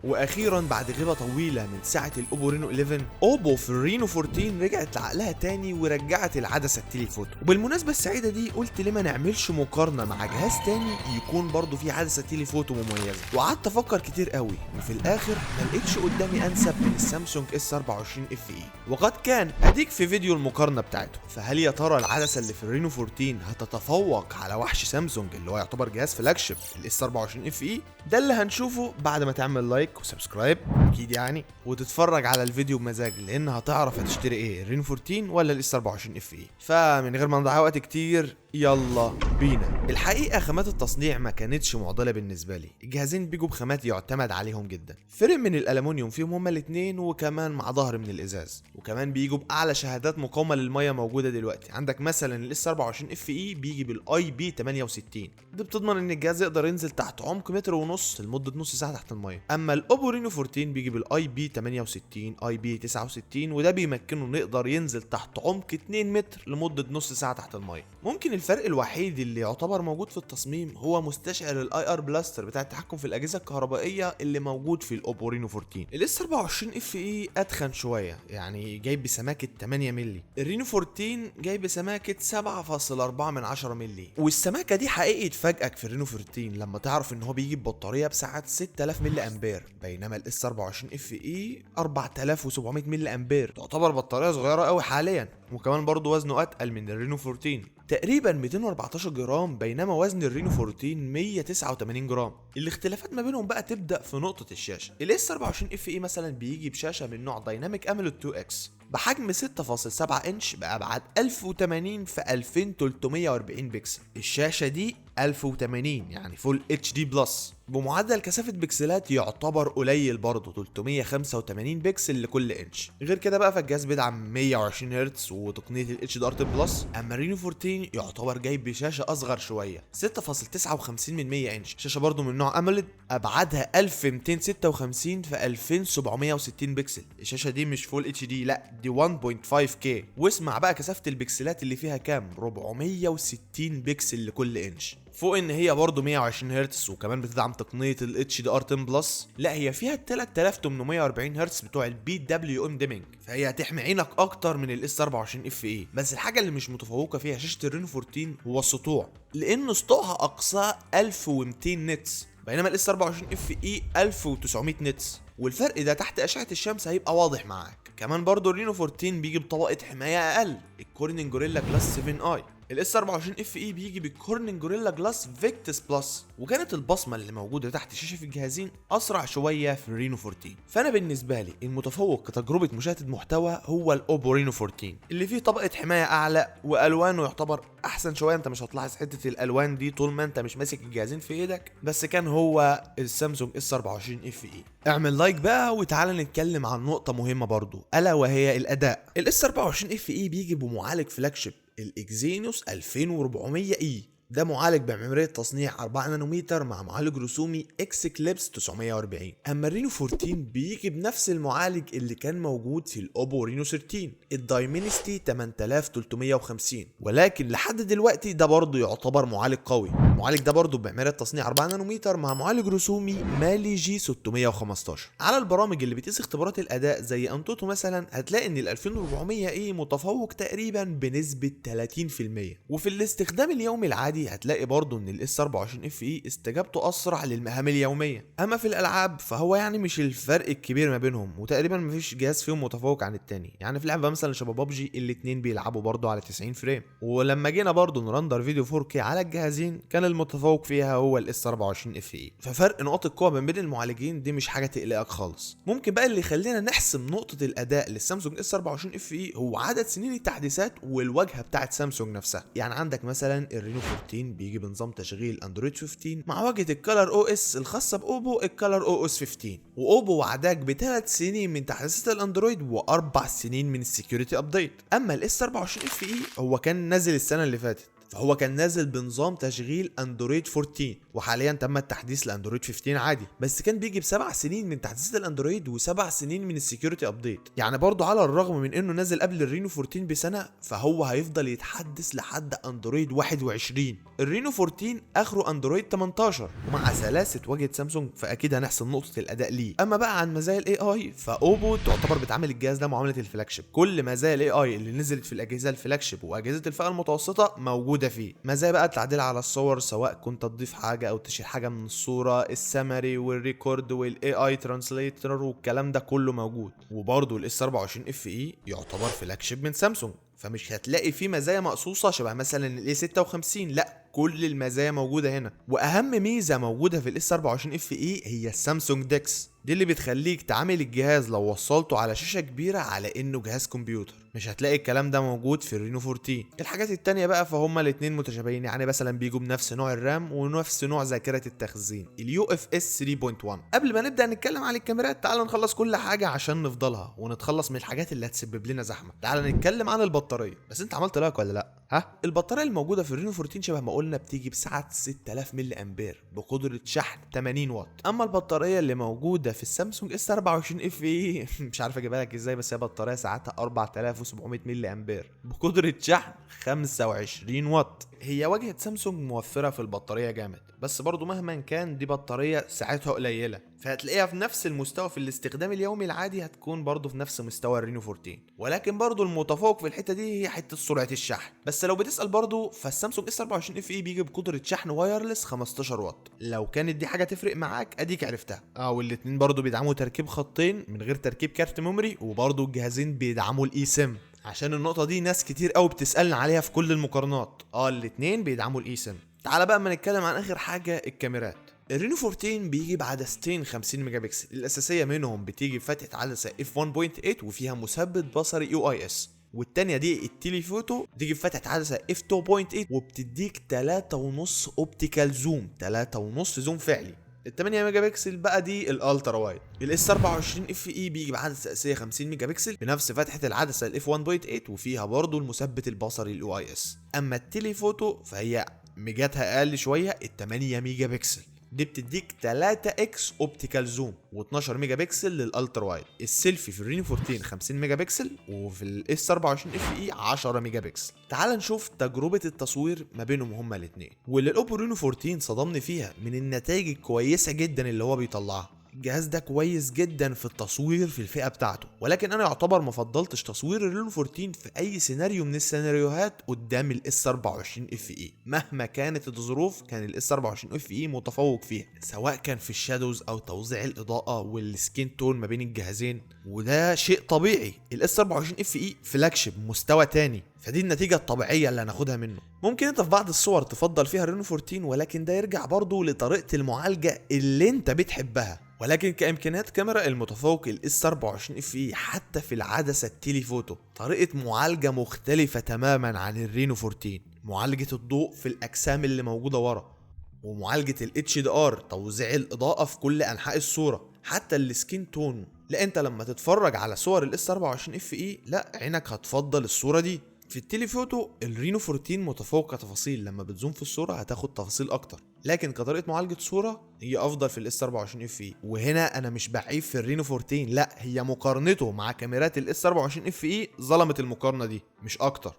واخيرا بعد غيبه طويله من ساعه الاوبو رينو 11، اوبو في الرينو 14 رجعت لعقلها تاني ورجعت العدسه التليفوتو. وبالمناسبه السعيده دي قلت ليه ما نعملش مقارنه مع جهاز تاني يكون برضه فيه عدسه تليفوتو مميزه، وقعدت افكر كتير قوي وفي الاخر ما لقيتش قدامي انسب من السامسونج اس 24 اف اي، وقد كان اديك في فيديو المقارنه بتاعته. فهل يا ترى العدسه اللي في الرينو 14 هتتفوق على وحش سامسونج اللي هو يعتبر جهاز فلاج شيب الاس 24 اف اي؟ ده اللي هنشوفه بعد ما تعمل لايك وسبسكرايب اكيد يعني، وتتفرج على الفيديو بمزاج، لان هتعرف هتشتري ايه، الرينو 14 ولا الاس 24 اف اي. فمن غير ما نضيع وقت كتير يلا بينا. الحقيقه خامات التصنيع ما كانتش معضله بالنسبه لي، الجهازين بيجوا بخامات يعتمد عليهم جدا، فرم من الالومنيوم فيهم هما الاثنين، وكمان مع ظهر من الازاز، وكمان بيجوا باعلى شهادات مقاومه للميه موجوده دلوقتي. عندك مثلا الاس 24 اف اي بيجي بالاي بي 68، دي بتضمن ان الجهاز يقدر ينزل تحت عمق متر ونص لمده نص ساعه تحت الميه. اما الاوبو رينو 14 بيجي بالاي بي 68 اي بي 69، وده بيمكنه انه يقدر ينزل تحت عمق 2 متر لمده نص ساعه تحت الميه. ممكن الفرق الوحيد اللي يعتبر موجود في التصميم هو مستشعر الاي ار بلاستر بتاع التحكم في الاجهزه الكهربائيه اللي موجود في الاوبو رينو 14. الاس 24 اف اي اتخن شويه، يعني جاي بسماكه 8 مللي، الرينو 14 جاي بسماكه 7.4 مللي، والسماكه دي حقيقي تفاجئك في الرينو 14 لما تعرف ان هو بيجي ببطاريه بسعه 6000 ملي امبير، بينما الاس 24 اف اي 4700 ملي امبير، تعتبر بطاريه صغيره قوي حاليا. وكمان برضه وزنه اتقل من الرينو 14 تقريبا 214 جرام، بينما وزن الرينو 14 189 جرام. الاختلافات ما بينهم بقى تبدا في نقطه الشاشه. الاس 24 اف اي مثلا بيجي بشاشه من نوع دايناميك اموليد 2 اكس بحجم 6.7 انش بابعاد 1080 في 2340 بكسل. الشاشه دي 1080 يعني فول اتش دي بلس، بمعدل كثافه بكسلات يعتبر قليل برضه 385 بكسل لكل انش. غير كده بقى فالجهاز بيدعم 120 هرتز وتقنيه الاتش دي ار تي بلس. اما رينو 14 يعتبر جاي بشاشه اصغر شويه 6.59 من 100 انش، شاشه برضه من نوع اموليد ابعادها 1256 في 2760 بكسل. الشاشه دي مش فول اتش دي، لا دي 1.5K. واسمع بقى كثافه البكسلات اللي فيها كام، 460 بكسل لكل انش، فوق ان هي برضه 120 هرتز وكمان بتدعم تقنيه الاتش دي ار 10 بلس. لا هي فيها ال 3840 هرتز بتوع البي دبليو ام ديمينج، فهي هتحمي عينك اكتر من الاس 24 اف اي. بس الحاجه اللي مش متفوقه فيها شاشه الرينو 14 هو السطوع، لان سطوعها اقصاه 1200 نتس، بينما الاس 24 اف اي 1900 نتس، والفرق ده تحت اشعه الشمس هيبقى واضح معاك. كمان برضه الرينو 14 بيجي بطبقه حمايه اقل، الكورنينج جوريلا جلاس 7 اي. الاس 24 اف اي بيجي بالكورنينج جوريلا جلاس فيكتس بلس، وكانت البصمه اللي موجوده تحت الشاشه في الجهازين اسرع شويه في الرينو 14. فانا بالنسبه لي المتفوق كتجربه مشاهده محتوى هو الاوبو رينو 14 اللي فيه طبقه حمايه اعلى، والوانه يعتبر احسن شويه. انت مش هتلاحظ حته الالوان دي طول ما انت مش ماسك الجهازين في ايدك، بس كان هو السامسونج اس 24 اف اي. اعمل لايك بقى وتعالى نتكلم عن نقطه مهمه برضو، الا وهي الاداء. الاس 24 اف اي بيجي بمعالج فلاج شيب الاكزينوس 2400 اي، ده معالج بمعمارية تصنيع 4 نانومتر مع معالج رسومي اكس كليبس 940. اما الرينو 14 بيجي بنفس المعالج اللي كان موجود في الاوبو رينو 13 الدايمنستي 8350، ولكن لحد دلوقتي ده برضه يعتبر معالج قوي. المعالج ده برضه بمعمارية تصنيع 4 نانومتر مع معالج رسومي مالي جي 615. على البرامج اللي بتقيس اختبارات الاداء زي انتوتو مثلا هتلاقي ان ال 2400 اي متفوق تقريبا بنسبة 30%، وفي الاستخدام اليومي العادي هتلاقي برضه ان الاس 24 اف اي استجابته اسرع للمهام اليوميه. اما في الالعاب فهو يعني مش الفرق الكبير ما بينهم، وتقريبا مفيش جهاز فيهم متفوق عن التاني. يعني في لعبه مثلا شبه ببجي الاتنين بيلعبوا برضه على 90 فريم، ولما جينا برضه نرندر فيديو 4K على الجهازين كان المتفوق فيها هو الاس 24 اف اي. ففرق نقاط القوه ما بين المعالجين دي مش حاجه تقلقك خالص. ممكن بقى اللي يخلينا نحسم نقطه الاداء للسامسونج اس 24 اف اي هو عدد سنين التحديثات والواجهه بتاعه سامسونج نفسها. يعني عندك مثلا الرينو 14 بيجي بنظام تشغيل اندرويد 15 مع واجهه الكالر او اس الخاصه باوبو الكالر او اس 15، واوبو وعداك بثلاث سنين من تحديثات الاندرويد واربع سنين من السكيورتي ابديت. اما الاس 24 اف اي هو كان نازل السنه اللي فاتت، فهو كان نازل بنظام تشغيل اندرويد 14، وحاليا تم التحديث لاندرويد 15 عادي، بس كان بيجي ب7 سنين من تحديثات الاندرويد و7 سنين من السكيورتي ابديت. يعني برضه على الرغم من انه نازل قبل الرينو 14 بسنه، فهو هيفضل يتحدث لحد اندرويد 21. الرينو 14 اخره اندرويد 18، ومع سلاسه واجهه سامسونج فاكيد هنحسن نقطه الاداء ليه. اما بقى عن مزايا الاي اي، فاوبو تعتبر بتعامل الجهاز ده معامله الفلاج شيب. كل مزايا الاي اي اللي نزلت في الاجهزه الفلاج شيب واجهزه الفئه المتوسطه موجوده فيه. مزايا بقى التعديل على الصور، سواء كنت تضيف حاجه او تشيل حاجه من الصوره، السمري والريكورد والاي اي ترانسليتر والكلام ده كله موجود. وبرضه الاس 24 اف اي يعتبر فلاج شيب من سامسونج، فمش هتلاقي فيه مزايا مقصوصه شبه مثلا الاي 56، لا كل المزايا موجوده هنا. واهم ميزه موجوده في الاس 24 اف اي هي السامسونج ديكس، دي اللي بتخليك تعامل الجهاز لو وصلته على شاشه كبيره على انه جهاز كمبيوتر. مش هتلاقي الكلام ده موجود في الرينو 14. الحاجات التانية بقى فهما الاتنين متشابهين، يعني مثلا بيجوا بنفس نوع الرام ونفس نوع ذاكره التخزين اليو اف اس 3.1. قبل ما نبدا نتكلم عن الكاميرات، تعال نخلص كل حاجه عشان نفضلها ونتخلص من الحاجات اللي هتسبب لنا زحمه. تعال نتكلم عن البطاريه. بس انت عملت لايك ولا لا؟ ها، البطاريه الموجوده في الرينو 14 شبه ما قلنا بتيجي بسعه 6000 ملي امبير بقدره شحن 80 واط. اما البطاريه اللي موجوده في السامسونج اس 24 اف اي مش عارف اجيبها لك ازاي، بس هي بطاريه ساعتها 4700 ملي امبير بقدره شحن 25 واط. هي واجهه سامسونج موفره في البطاريه جامد، بس برضو مهما كان دي بطاريه ساعتها قليله، فهتلاقيها في نفس المستوى في الاستخدام اليومي العادي، هتكون برضو في نفس مستوى الرينو 14. ولكن برضو المتفوق في الحته دي هي حته سرعه الشحن. بس لو بتسال برضو، فالسامسونج اس 24 اف اي بيجي بقدره شحن وايرلس 15 واط. لو كانت دي حاجه تفرق معاك اديك عرفتها. والاتنين برضو بيدعموا تركيب خطين من غير تركيب كارت ميموري، وبرضو الجهازين بيدعموا الاي سيم، عشان النقطه دي ناس كتير قوي بتسالنا عليها في كل المقارنات. الاتنين بيدعموا الاي سيم. تعال بقى اما نتكلم عن اخر حاجه، الكاميرات. الرينو 14 بيجي بعدستين 50 ميجا بكسل، الاساسيه منهم بتيجي بفتحه عدسه اف 1.8 وفيها مثبت بصري يو اي اس، والتانية دي التليفوتو بتيجي بفتحه عدسه اف 2.8 وبتديك 3.5 اوبتيكال زوم، 3.5 زوم فعلي. ال 8 ميجا بكسل بقى دي الالترا وايد. الاس 24 اف اي بيجي بعدسه اساسيه 50 ميجا بكسل بنفس فتحه العدسه الاف 1.8 وفيها برضو المثبت البصري اليو اي اس. اما التليفوتو فهي ميجاتها اقل شويه، ال 8 ميجا بكسل دي بتديك 3 اكس اوبتيكال زوم و12 ميجا بكسل للالترا وايد. السيلفي في الرينو 14 50 ميجا بكسل، وفي الاس 24 اف اي 10 ميجا بكسل. تعال نشوف تجربه التصوير ما بينهم هما الاثنين، واللي الاوبو رينو 14 صدمني فيها من النتائج الكويسه جدا اللي هو بيطلعها. الجهاز ده كويس جدا في التصوير في الفئه بتاعته، ولكن انا يعتبر ما فضلتش تصوير الرينو 14 في اي سيناريو من السيناريوهات قدام الاس 24 اف اي. مهما كانت الظروف كان الاس 24 اف اي متفوق فيها، سواء كان في الشادوز او توزيع الاضاءه والسكين تون ما بين الجهازين، وده شيء طبيعي. الاس 24 اف اي فلاج شيب مستوى تاني، فدي النتيجة الطبيعية اللي هناخدها منه. ممكن انت في بعض الصور تفضل فيها الرينو 14، ولكن ده يرجع برضو لطريقة المعالجة اللي انت بتحبها. ولكن كامكانيات كاميرا المتفوق الاس 24 اف اي حتى في العدسة التليفوتو طريقة معالجة مختلفة تماما عن الرينو 14. معالجة الضوء في الاجسام اللي موجودة ورا، ومعالجة الاتش دي ار توزيع الاضاءة في كل انحاء الصورة، حتى السكين تون. لا انت لما تتفرج على صور الاس 24 اف اي لا عينك هتفضل الصورة دي. في التليفوتو الرينو 14 متفوق كتفاصيل، لما بتزوم في الصورة هتاخد تفاصيل اكتر، لكن كطريقة معالجة صورة هي افضل في الاس 24 اف اي. وهنا انا مش بعيب في الرينو 14، لا هي مقارنته مع كاميرات الاس 24 اف اي ظلمت المقارنة دي مش اكتر.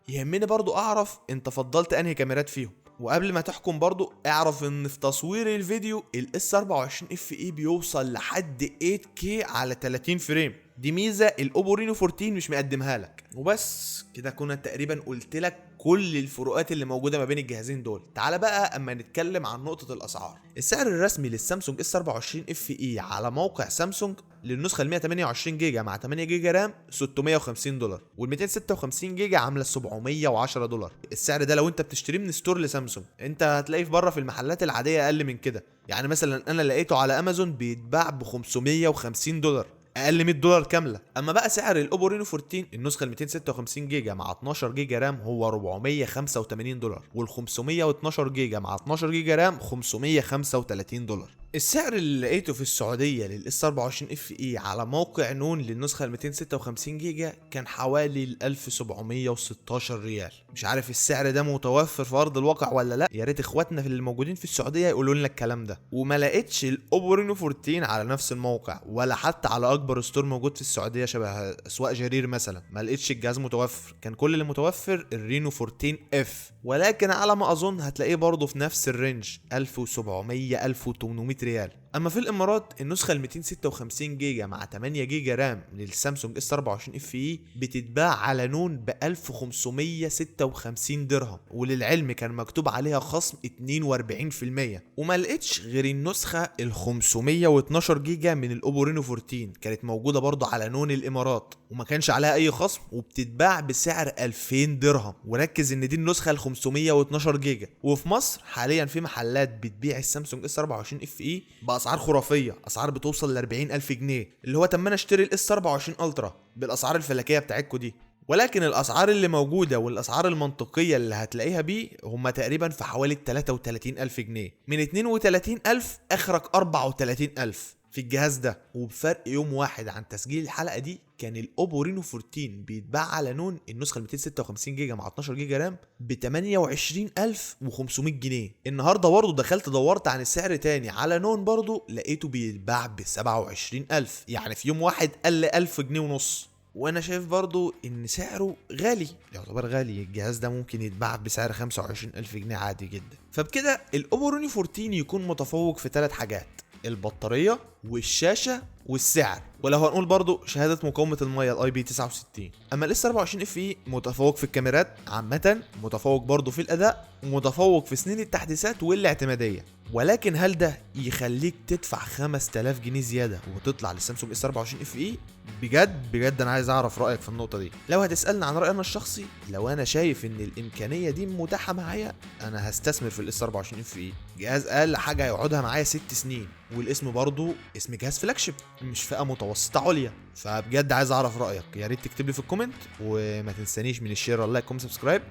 يهمني برضو اعرف انت فضلت انهي كاميرات فيهم. وقبل ما تحكم برضو اعرف ان في تصوير الفيديو الاس 24 اف اي بيوصل لحد 8K على 30 فريم، دي ميزه الاوبو رينو 14 مش مقدمها لك. وبس كده كنا تقريبا قلت لك كل الفروقات اللي موجوده ما بين الجهازين دول. تعال بقى اما نتكلم عن نقطه الاسعار. السعر الرسمي للسامسونج اس 24 اف اي على موقع سامسونج للنسخه ال 128 جيجا مع 8 جيجا رام $650، وال 256 جيجا عامله $710. السعر ده لو انت بتشتريه من ستور لسامسونج، انت هتلاقيه في بره في المحلات العاديه اقل من كده. يعني مثلا انا لقيته على امازون بيتباع ب $550، اقل $100 كامله. اما بقى سعر الاوبو رينو 14 النسخه ال 256 جيجا مع 12 جيجا رام هو $485، وال 512 جيجا مع 12 جيجا رام $535. السعر اللي لقيته في السعودية للاس 24 اف اي على موقع نون للنسخة ال 256 جيجا كان حوالي ال 1716 ريال. مش عارف السعر ده متوفر في ارض الواقع ولا لا، يا ريت اخواتنا في الموجودين في السعودية يقولوا لنا الكلام ده. وما لقيتش الاوبو رينو 14 على نفس الموقع ولا حتى على اكبر ستور موجود في السعودية شبه اسواق جرير مثلا، ما لقيتش الجهاز متوفر. كان كل اللي متوفر الرينو 14 اف، ولكن على ما اظن هتلاقيه برضه في نفس الرينج 1700 1800 ريال. اما في الامارات النسخه ال 256 جيجا مع 8 جيجا رام للسامسونج اس 24 اف اي بتتباع على نون ب 1556 درهم، وللعلم كان مكتوب عليها خصم 42%. وما لقيتش غير النسخه ال 512 جيجا من الاوبو رينو 14 كانت موجوده برضه على نون الامارات وما كانش عليها اي خصم وبتتباع بسعر 2000 درهم. وركز ان دي النسخه ال 512 جيجا. وفي مصر حاليا في محلات بتبيع السامسونج اس 24 اف اي باسعار خرافيه، اسعار بتوصل ل 40000 جنيه، اللي هو طب ما انا اشتري الاس 24 الترا بالاسعار الفلكيه بتاعتكم دي. ولكن الاسعار اللي موجوده والاسعار المنطقيه اللي هتلاقيها بيه هم تقريبا في حوالي 33000 جنيه، من 32000 اخرك 34000 في الجهاز ده. وبفرق يوم واحد عن تسجيل الحلقه دي كان الاوبو رينو 14 بيتباع على نون النسخه ال 256 جيجا مع 12 جيجا رام ب 28500 جنيه. النهارده برضه دخلت دورت عن السعر تاني على نون برضه لقيته بيتباع ب 27000، يعني في يوم واحد قل 1000 جنيه ونص. وانا شايف برضو ان سعره غالي، يعتبر غالي. الجهاز ده ممكن يتباع بسعر 25000 جنيه عادي جدا. فبكده الاوبو رينو 14 يكون متفوق في 3 حاجات: البطارية والشاشة والسعر، ولو هنقول برضو شهادة مقاومة المية الاي بي 69. اما الاس 24 اف اي متفوق في الكاميرات عامة، متفوق برضو في الاداء، ومتفوق في سنين التحديثات والاعتمادية. ولكن هل ده يخليك تدفع 5000 جنيه زيادة وتطلع للسامسونج اس 24 اف اي؟ بجد انا عايز اعرف رايك في النقطه دي. لو هتسالني عن رايي انا الشخصي، لو انا شايف ان الامكانيه دي متاحه معايا انا هستثمر في الاس 24 اف اي. جهاز اقل حاجه هيقعدها معايا 6 سنين، والاسم برضو اسم جهاز فلاج شيب مش فئه متوسطه عليا. فبجد عايز اعرف رايك، يا ريت تكتب لي في الكومنت، وما تنسانيش من الشير واللايك وسبسكرايب.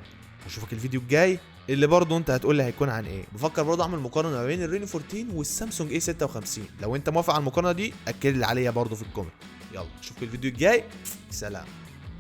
اشوفك الفيديو الجاي اللي برضو انت هتقول لي هيكون عن ايه. بفكر برضو اعمل مقارنه ما بين الرينو 14 والسامسونج اي 56. لو انت موافق على المقارنه دي اكد لي عليها برضو في الكومنت. يلا اشوفك الفيديو الجاي، سلام.